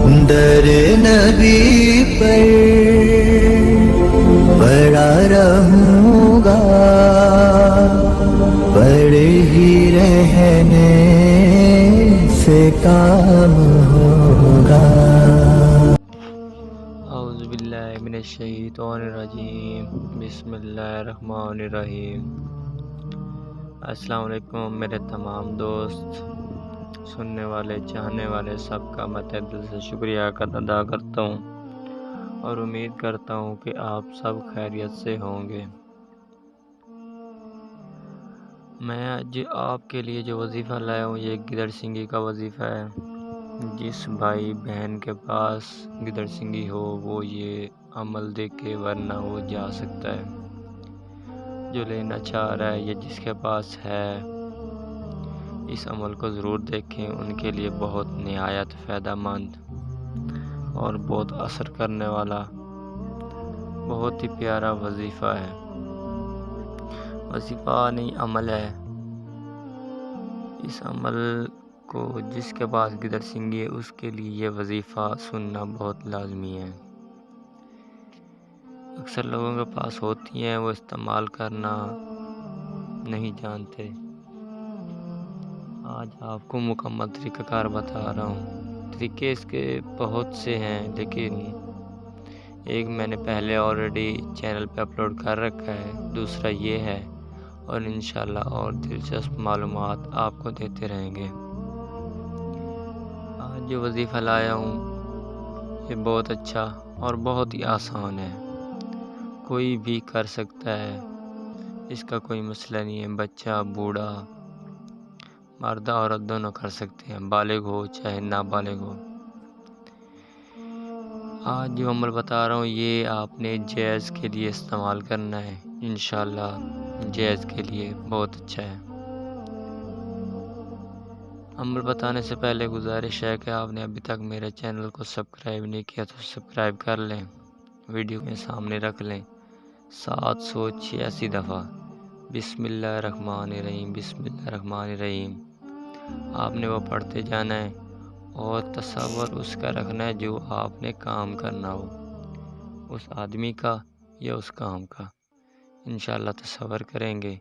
در نبی پر پڑا رہوں گا، پڑے ہی رہنے سے کام ہوگا۔ اعوذ باللہ من الشیطان الرجیم، بسم اللہ الرحمن الرحیم۔ السلام علیکم میرے تمام دوست، سننے والے، چاہنے والے سب کا میں تہ دل سے شکریہ ادا کرتا ہوں اور امید کرتا ہوں کہ آپ سب خیریت سے ہوں گے۔ میں آج آپ کے لیے جو وظیفہ لایا ہوں یہ گدڑ سنگھی کا وظیفہ ہے۔ جس بھائی بہن کے پاس گدڑ سنگھی ہو وہ یہ عمل دیکھے، ورنہ وہ جا سکتا ہے۔ جو لینا چاہ رہا ہے یا جس کے پاس ہے، اس عمل کو ضرور دیکھیں، ان کے لیے بہت نہایت فائدہ مند اور بہت اثر کرنے والا، بہت ہی پیارا وظیفہ ہے۔ وظیفہ نہیں، عمل ہے۔ اس عمل کو جس کے پاس گدڑ سنگھی ہے اس کے لیے یہ وظیفہ سننا بہت لازمی ہے۔ اکثر لوگوں کے پاس ہوتی ہیں، وہ استعمال کرنا نہیں جانتے۔ آج آپ کو مکمل طریقہ کار بتا رہا ہوں۔ طریقے اس کے بہت سے ہیں، لیکن ایک میں نے پہلے آلریڈی چینل پہ اپلوڈ کر رکھا ہے، دوسرا یہ ہے، اور انشاءاللہ اور دلچسپ معلومات آپ کو دیتے رہیں گے۔ آج جو وظیفہ لایا ہوں یہ بہت اچھا اور بہت ہی آسان ہے، کوئی بھی کر سکتا ہے، اس کا کوئی مسئلہ نہیں ہے۔ بچہ، بوڑھا، مرد عورت دونوں کر سکتے ہیں، بالغ ہو چاہے نابالغ ہو۔ آج جو عمل بتا رہا ہوں یہ آپ نے جہیز کے لیے استعمال کرنا ہے، انشاءاللہ جہیز کے لیے بہت اچھا ہے۔ عمل بتانے سے پہلے گزارش ہے کہ آپ نے ابھی تک میرے چینل کو سبسکرائب نہیں کیا تو سبسکرائب کر لیں، ویڈیو کے سامنے رکھ لیں 786 دفعہ بسم اللہ الرحمن الرحیم، بسم اللہ الرحمن الرحیم۔ آپ نے وہ پڑھتے جانا ہے اور تصور اس کا رکھنا ہے جو آپ نے کام کرنا ہو، اس آدمی کا یا اس کام کا۔ انشاءاللہ تصور کریں گے،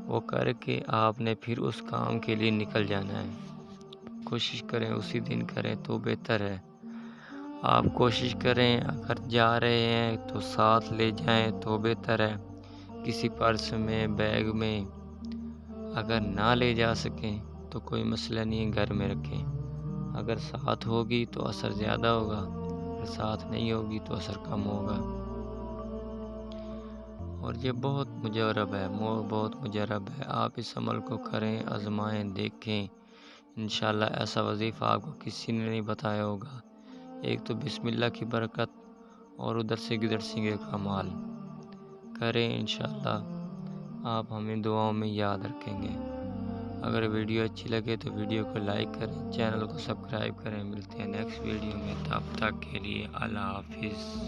وہ کر کے آپ نے پھر اس کام کے لیے نکل جانا ہے۔ کوشش کریں اسی دن کریں تو بہتر ہے۔ آپ کوشش کریں اگر جا رہے ہیں تو ساتھ لے جائیں تو بہتر ہے، کسی پرس میں، بیگ میں۔ اگر نہ لے جا سکیں تو کوئی مسئلہ نہیں ہے، گھر میں رکھیں۔ اگر ساتھ ہوگی تو اثر زیادہ ہوگا، اگر ساتھ نہیں ہوگی تو اثر کم ہوگا۔ اور یہ بہت مجرب ہے، بہت مجرب ہے۔ آپ اس عمل کو کریں، آزمائیں، دیکھیں، انشاءاللہ ایسا وظیفہ آپ کو کسی نے نہیں بتایا ہوگا۔ ایک تو بسم اللہ کی برکت اور ادھر سے گدڑ سنگھی کا مال۔ کریں انشاءاللہ، آپ ہمیں دعاؤں میں یاد رکھیں گے۔ اگر ویڈیو اچھی لگے تو ویڈیو کو لائک کریں، چینل کو سبسکرائب کریں۔ ملتے ہیں نیکسٹ ویڈیو میں، تب تک کے لیے اللہ حافظ۔